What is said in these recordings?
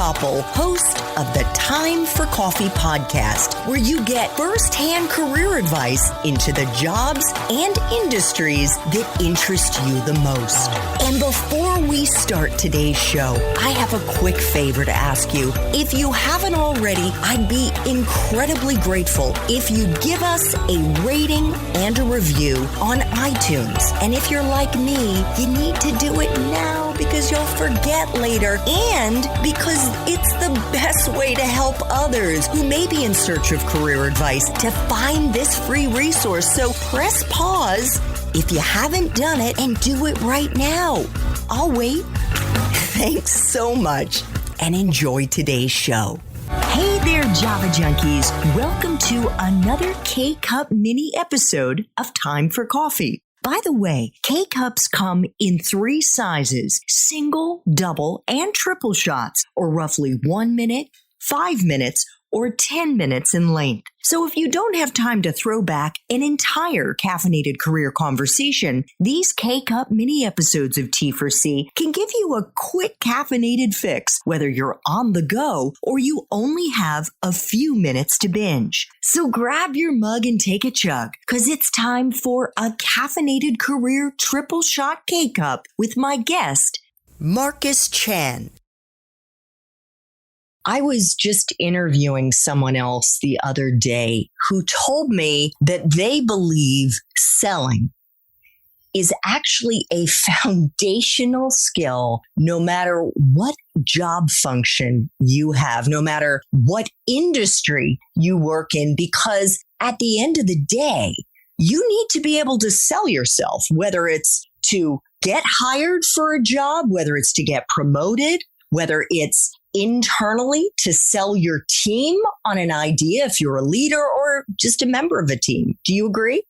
Koppel, host of the Time for Coffee podcast, where you get firsthand career advice into the jobs and industries that interest you the most. And before we start today's show, I have a quick favor to ask you. If you haven't already, I'd be incredibly grateful if you give us a rating and a review on iTunes. And if you're like me, you need to do it now because you'll forget later and because it's the best way to help others who may be in search of career advice to find this free resource. So press pause if you haven't done it and do it right now. I'll wait. Thanks so much and enjoy today's show. Hey there, Java Junkies. Welcome to another K-Cup mini episode of Time for Coffee. By the way, K-Cups come in 3 sizes, single, double, and triple shots, or roughly 1 minute, 5 minutes, or 10 minutes in length. So if you don't have time to throw back an entire caffeinated career conversation, these K-Cup mini episodes of T4C can give you a quick caffeinated fix, whether you're on the go or you only have a few minutes to binge. So grab your mug and take a chug, because it's time for a caffeinated career triple shot K-Cup with my guest, Marcus Chan. I was just interviewing someone else the other day who told me that they believe selling is actually a foundational skill no matter what job function you have, no matter what industry you work in, because at the end of the day, you need to be able to sell yourself, whether it's to get hired for a job, whether it's to get promoted, whether it's internally to sell your team on an idea if you're a leader or just a member of a team. Do you agree?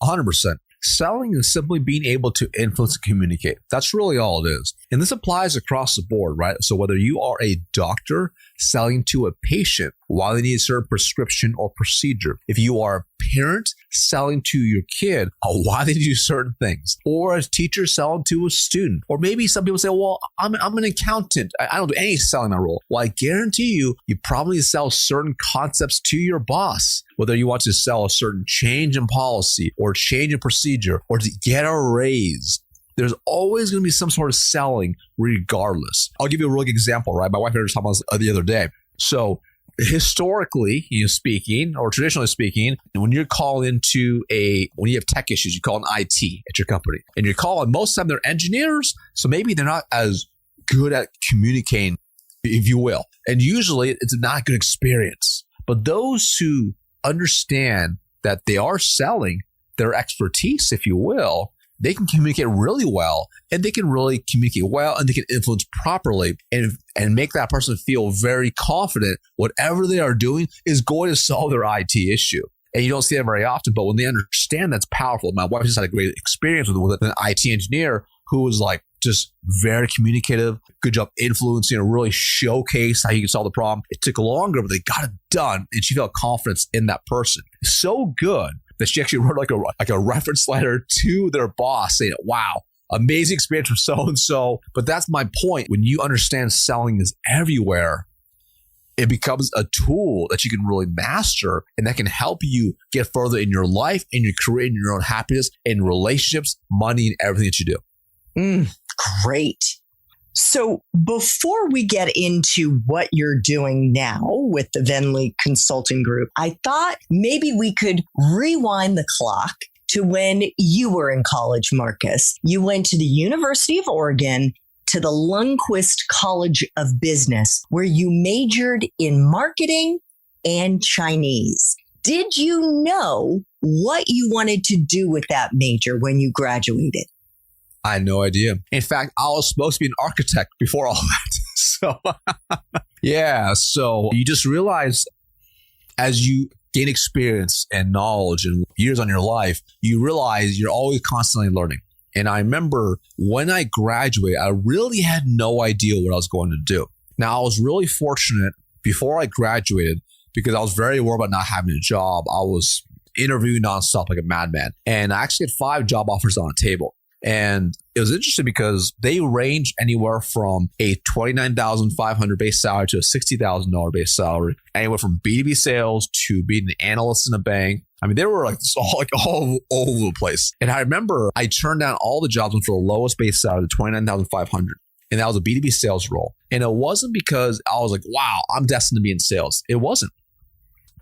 100%. Selling is simply being able to influence and communicate. That's really all it is. And this applies across the board, right? So whether you are a doctor selling to a patient while they need a certain prescription or procedure, if you are a parent selling to your kid why they do certain things, or a teacher selling to a student, or maybe some people say, well, I'm an accountant. I don't do any selling in my role. Well, I guarantee you probably sell certain concepts to your boss, whether you want to sell a certain change in policy or change in procedure or to get a raise. There's always going to be some sort of selling regardless. I'll give you a real good example, right? My wife and I were talking about this the other day. So historically, speaking, or traditionally speaking, when you're calling when you have tech issues, you call an IT at your company. And you're calling, most of the time they're engineers, so maybe they're not as good at communicating, if you will. And usually it's not a good experience. But those who understand that they are selling their expertise, if you will, they can communicate really well, and they can really communicate well, and they can influence properly and make that person feel very confident whatever they are doing is going to solve their IT issue. And you don't see that very often, but when they understand, that's powerful. My wife just had a great experience with an IT engineer who was like just very communicative, good job influencing, and really showcase how you can solve the problem. It took longer, but they got it done, and she felt confidence in that person. So good that she actually wrote like a reference letter to their boss saying, wow, amazing experience for so-and-so. But that's my point. When you understand selling is everywhere, it becomes a tool that you can really master, and that can help you get further in your life, in your career, in your own happiness, in relationships, money, and everything that you do. Great. So before we get into what you're doing now with the Venli Consulting Group, I thought maybe we could rewind the clock to when you were in college, Marcus. You went to the University of Oregon, to the Lundquist College of Business, where you majored in marketing and Chinese. Did you know what you wanted to do with that major when you graduated? I had no idea. In fact, I was supposed to be an architect before all that. So, yeah. So you just realize as you gain experience and knowledge and years on your life, you realize you're always constantly learning. And I remember when I graduated, I really had no idea what I was going to do. Now, I was really fortunate before I graduated because I was very worried about not having a job. I was interviewing nonstop like a madman. And I actually had 5 job offers on the table. And it was interesting because they range anywhere from a $29,500 base salary to a $60,000 base salary, anywhere from B2B sales to being an analyst in a bank. I mean, they were all over the place. And I remember I turned down all the jobs for the lowest base salary, the $29,500. And that was a B2B sales role. And it wasn't because I was like, wow, I'm destined to be in sales. It wasn't.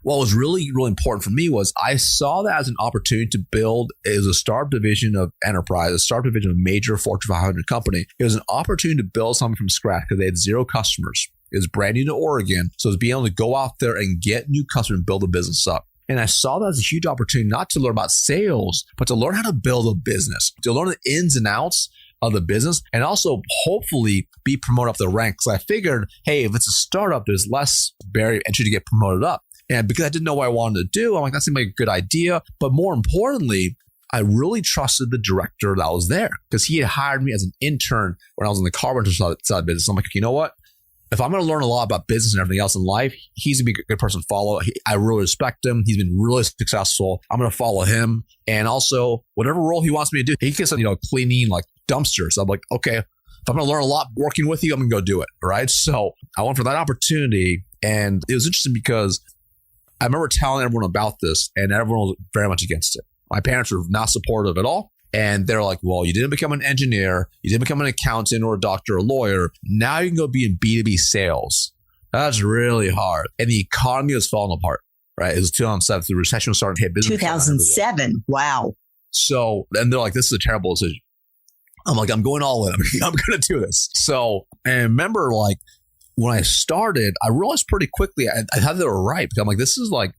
What was really, really important for me was I saw that as an opportunity to build as a startup division of enterprise, a startup division of a major Fortune 500 company. It was an opportunity to build something from scratch because they had 0 customers. It was brand new to Oregon. So it was being able to go out there and get new customers and build a business up. And I saw that as a huge opportunity, not to learn about sales, but to learn how to build a business, to learn the ins and outs of the business, and also hopefully be promoted up the ranks. I figured, hey, if it's a startup, there's less barrier of entry to get promoted up. And because I didn't know what I wanted to do, I'm like, that seemed like a good idea. But more importantly, I really trusted the director that was there because he had hired me as an intern when I was in the carpenter side of business. So I'm like, you know what? If I'm going to learn a lot about business and everything else in life, he's going to be a good person to follow. I really respect him. He's been really successful. I'm going to follow him. And also, whatever role he wants me to do, he gets, cleaning like dumpsters. I'm like, okay, if I'm going to learn a lot working with you, I'm going to go do it. Right. So I went for that opportunity. And it was interesting because I remember telling everyone about this and everyone was very much against it. My parents were not supportive at all. And they're like, well, you didn't become an engineer. You didn't become an accountant or a doctor or a lawyer. Now you can go be in B2B sales. That's really hard. And the economy was falling apart, right? It was 2007. The recession was starting to hit business. 2007. Wow. So, and they're like, this is a terrible decision. I'm like, I'm going all in. I'm going to do this. So, and I remember when I started, I realized pretty quickly I thought they were right. Because I'm like,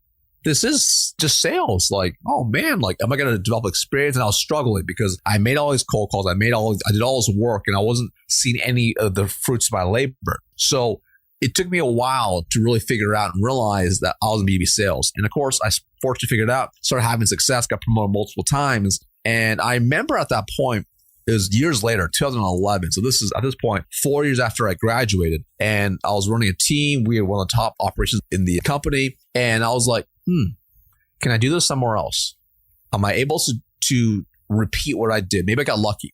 this is just sales. Like, oh man, am I going to develop experience? And I was struggling because I made all these cold calls. I did all this work and I wasn't seeing any of the fruits of my labor. So it took me a while to really figure out and realize that I was in B2B sales. And of course, I fortunately figured it out, started having success, got promoted multiple times. And I remember at that point, it was years later, 2011. So this is at this point, 4 years after I graduated, and I was running a team. We had one of the top operations in the company. And I was like, can I do this somewhere else? Am I able to repeat what I did? Maybe I got lucky.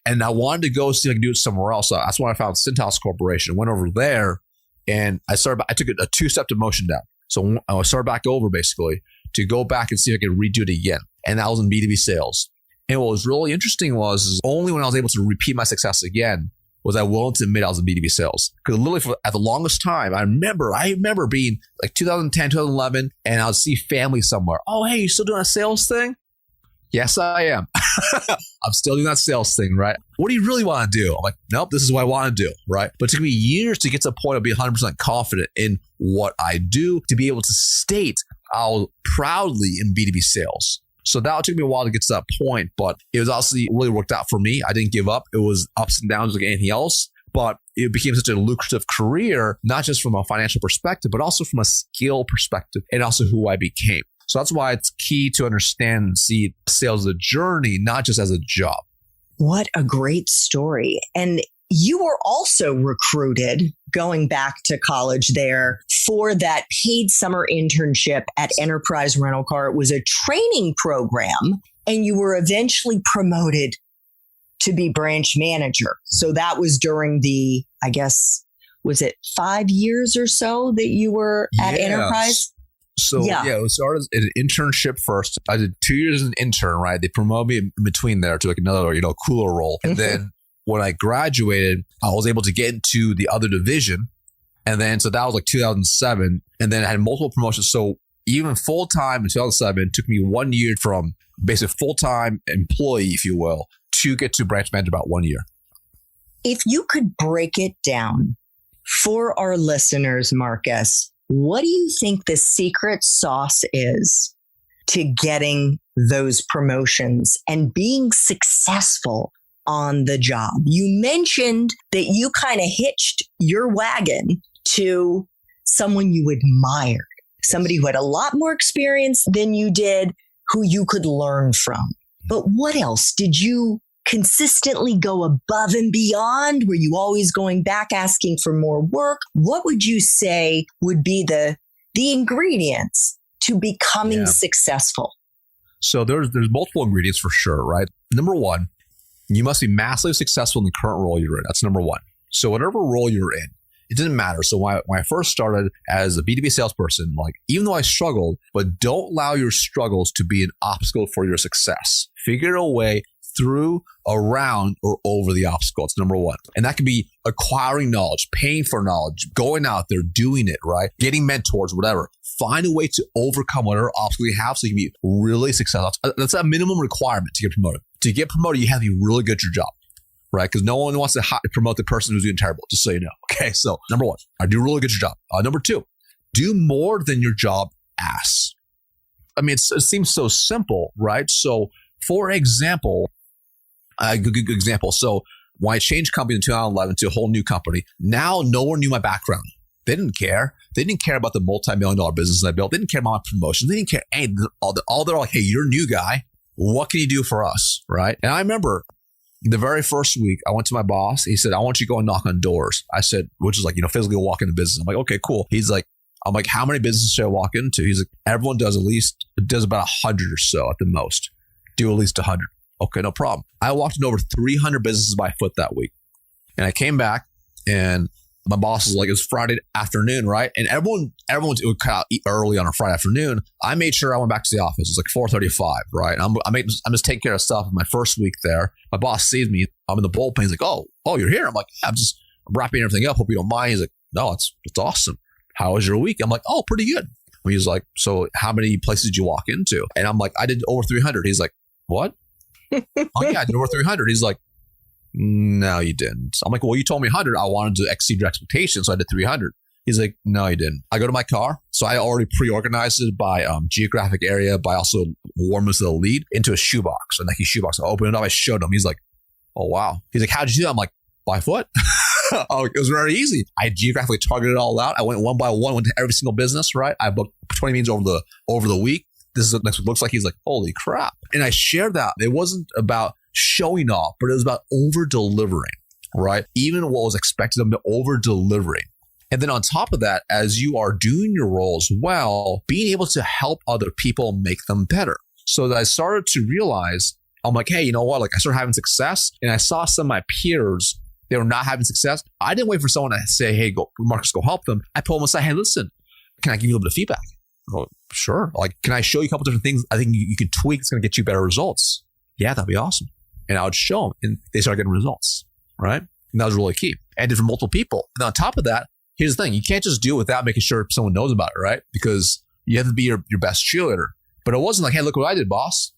And I wanted to go see if I could do it somewhere else. So that's when I found Cintas Corporation, went over there, and I took a 2-step demotion down. So I started back over basically to go back and see if I could redo it again. And that was in B2B sales. And what was really interesting was only when I was able to repeat my success again was I willing to admit I was in B2B sales. Because literally at the longest time, I remember being like 2010, 2011, and I would see family somewhere. Oh, hey, you still doing a sales thing? Yes, I am. I'm still doing that sales thing, right? What do you really want to do? I'm like, nope, this is what I want to do, right? But it took me years to get to the point of being 100% confident in what I do, to be able to state I was proudly in B2B sales. So that took me a while to get to that point, but it was obviously really worked out for me. I didn't give up. It was ups and downs like anything else, but it became such a lucrative career, not just from a financial perspective, but also from a skill perspective and also who I became. So that's why it's key to understand and see sales as a journey, not just as a job. What a great story. And you were also recruited going back to college there for that paid summer internship at Enterprise Rental Car. It was a training program, and you were eventually promoted to be branch manager. So that was during the, I guess, was it 5 years or so that you were at Enterprise? So it started as an internship first. I did 2 years as an intern, right? They promoted me in between there to like another, cooler role. And then when I graduated, I was able to get into the other division. And then, so that was like 2007. And then I had multiple promotions. So even full-time in 2007, it took me 1 year from basically full-time employee, if you will, to get to branch manager about 1 year. If you could break it down for our listeners, Marcus, what do you think the secret sauce is to getting those promotions and being successful on the job? You mentioned that you kind of hitched your wagon to someone you admired, somebody who had a lot more experience than you did, who you could learn from. But what else? Did you consistently go above and beyond? Were you always going back asking for more work? What would you say would be the ingredients to becoming successful? So there's multiple ingredients for sure, right? Number one, You must be massively successful in the current role you're in. That's number one. So whatever role you're in, it didn't matter. So when I first started as a B2B salesperson, like even though I struggled, but don't allow your struggles to be an obstacle for your success. Figure a way through, around, or over the obstacle. It's number one. And that could be acquiring knowledge, paying for knowledge, going out there, doing it, right? Getting mentors, whatever. Find a way to overcome whatever obstacle you have so you can be really successful. That's a minimum requirement to get promoted. To get promoted, you have to be really good at your job, right? Because no one wants to promote the person who's doing terrible, just so you know. Okay, so number one, I do really good at your job. Number two, do more than your job asks. I mean, it seems so simple, right? So for example, a good example. So when I changed company in 2011 to a whole new company, now no one knew my background. They didn't care. They didn't care about the multi-million-dollar business I built. They didn't care about my promotions. They didn't care. All they're like, hey, you're a new guy. What can you do for us? Right. And I remember the very first week I went to my boss. He said, I want you to go and knock on doors. I said, which is like, physically walk into business. I'm like, okay, cool. I'm like, how many businesses should I walk into? He's like, everyone does about 100 or so at the most. Do at least 100. Okay, no problem. I walked into over 300 businesses by foot that week. And I came back and my boss was like, it was Friday afternoon, right? And everyone would kind of eat early on a Friday afternoon. I made sure I went back to the office. It was like 4:35, right? I'm just taking care of stuff. My first week there, my boss sees me. I'm in the bullpen. He's like, oh, you're here. I'm like, yeah, I'm wrapping everything up. Hope you don't mind. He's like, no, it's awesome. How was your week? I'm like, oh, pretty good. He's like, so how many places did you walk into? And I'm like, I did over 300. He's like, what? Oh yeah, I did over 300. He's like, no, you didn't. I'm like, well, you told me 100. I wanted to exceed your expectations, so I did 300. He's like, no, you didn't. I go to my car. So I already pre-organized it by geographic area, by also warmness of the lead into a shoebox, a Nike shoebox. I opened it up. I showed him. He's like, oh, wow. He's like, how'd you do that? I'm like, by foot. Oh, it was very easy. I geographically targeted it all out. I went one by one, went to every single business, right? I booked 20 meetings over the week. This is what next week looks like. He's like, holy crap. And I shared that. It wasn't about showing off, but it was about over-delivering, right? Even what was expected of them, over-delivering. And then on top of that, as you are doing your roles well, being able to help other people make them better. So that I started to realize, I'm like, hey, you know what? Like I started having success and I saw some of my peers, they were not having success. I didn't wait for someone to say, hey, Marcus, go help them. I pulled them aside, hey, listen, can I give you a little bit of feedback? Oh, sure. Like, can I show you a couple different things I think you can tweak that's going to get you better results? Yeah, that'd be awesome. And I would show them and they started getting results, right? And that was really key. And did for multiple people. And on top of that, here's the thing. You can't just do it without making sure someone knows about it, right? Because you have to be your best cheerleader. But it wasn't like, hey, look what I did, boss.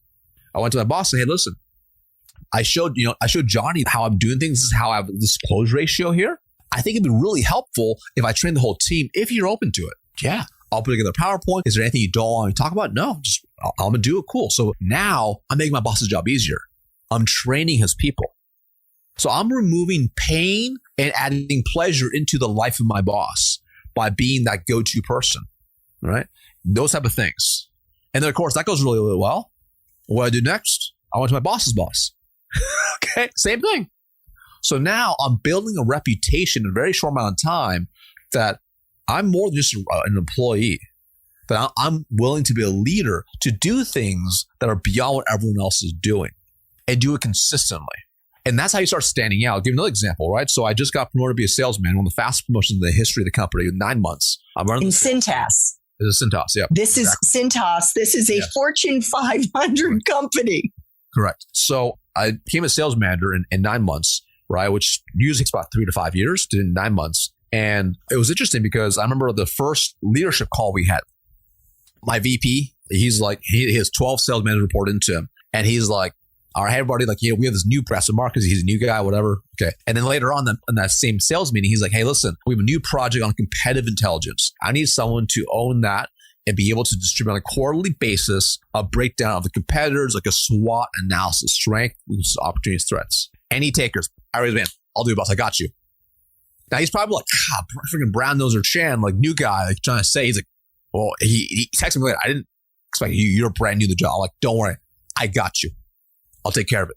I went to my boss and said, hey, listen, I showed Johnny how I'm doing things. This is how I have this close ratio here. I think it'd be really helpful if I trained the whole team, if you're open to it. Yeah. I'll put together a PowerPoint. Is there anything you don't want me to talk about? No, just I'm going to do it. Cool. So now I'm making my boss's job easier. I'm training his people. So I'm removing pain and adding pleasure into the life of my boss by being that go-to person, right? Those type of things. And then, of course, that goes really, really well. What do I do next? I went to my boss's boss. Okay, same thing. So now I'm building a reputation in a very short amount of time that I'm more than just an employee, that I'm willing to be a leader to do things that are beyond what everyone else is doing and do it consistently. And that's how you start standing out. I'll give you another example, right? So I just got promoted to be a salesman, one of the fastest promotions in the history of the company in 9 months. I'm running in Cintas. This is Cintas, yeah. This is Cintas. This is a Fortune 500 company. Correct. So I became a sales manager in 9 months, right? Which usually takes about 3 to 5 years, did it in 9 months. And it was interesting because I remember the first leadership call we had. My VP, he's like, he has 12 sales managers report into him. And he's like, all right, hey, everybody, like, we have this new press of Marcus. He's a new guy, whatever. Okay. And then later on in that same sales meeting, he's like, hey, listen, we have a new project on competitive intelligence. I need someone to own that and be able to distribute on a quarterly basis a breakdown of the competitors, like a SWOT analysis, strength, weaknesses, opportunities, threats. Any takers? I raise my hand. I'll do it, boss. I got you. Now he's probably like, freaking brown noser Chan, like new guy, like trying to say, he's like, well, he texted me later. I didn't expect you. You're brand new to the job. I'm like, don't worry. I got you. I'll take care of it.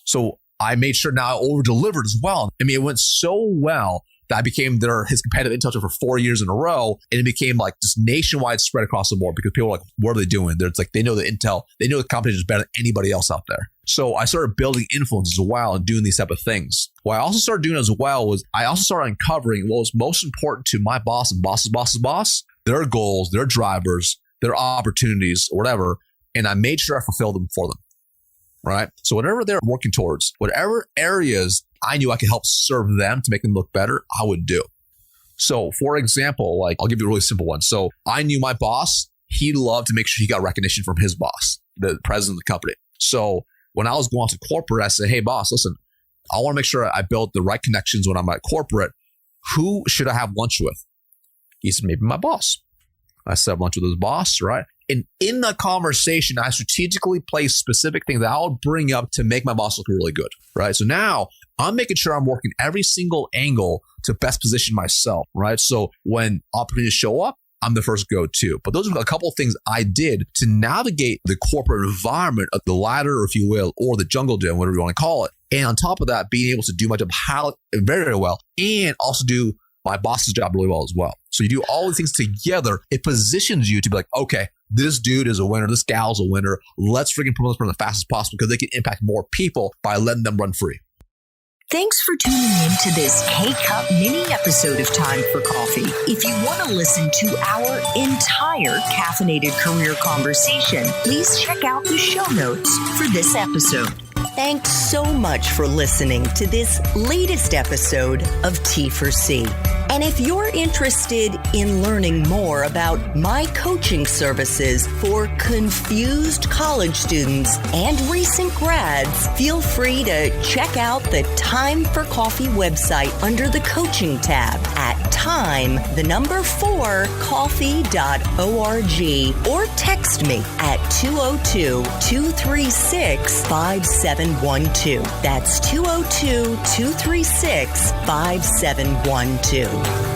So I made sure now I over-delivered as well. I mean, it went so well that I became his competitive intelligence for 4 years in a row. And it became like this nationwide spread across the board because people were like, what are they doing? It's like, they know the intel, they know the competition is better than anybody else out there. So I started building influence as well and doing these type of things. What I also started doing as well was I also started uncovering what was most important to my boss and boss's boss, their goals, their drivers, their opportunities, whatever. And I made sure I fulfilled them for them, right? So whatever they're working towards, whatever areas I knew I could help serve them to make them look better, I would do. So for example, like I'll give you a really simple one. So I knew my boss, he loved to make sure he got recognition from his boss, the president of the company. So when I was going to corporate, I said, hey, boss, listen, I want to make sure I build the right connections when I'm at corporate. Who should I have lunch with? He said, maybe my boss. I said, have lunch with his boss, right? And in the conversation, I strategically placed specific things that I would bring up to make my boss look really good, right? So now I'm making sure I'm working every single angle to best position myself, right? So when opportunities show up, I'm the first go-to. But those are a couple of things I did to navigate the corporate environment of the ladder, if you will, or the jungle gym, whatever you want to call it. And on top of that, being able to do my job very, very well and also do my boss's job really well as well. So you do all these things together. It positions you to be like, okay, this dude is a winner. This gal's a winner. Let's freaking promote this person as fast as possible because they can impact more people by letting them run free. Thanks for tuning in to this K-Cup mini episode of Time for Coffee. If you want to listen to our entire caffeinated career conversation, please check out the show notes for this episode. Thanks so much for listening to this latest episode of T4C. And if you're interested in learning more about my coaching services for confused college students and recent grads, feel free to check out the Time for Coffee website under the coaching tab at time4coffee.org or text me at 202-236-5712. That's 202-236-5712.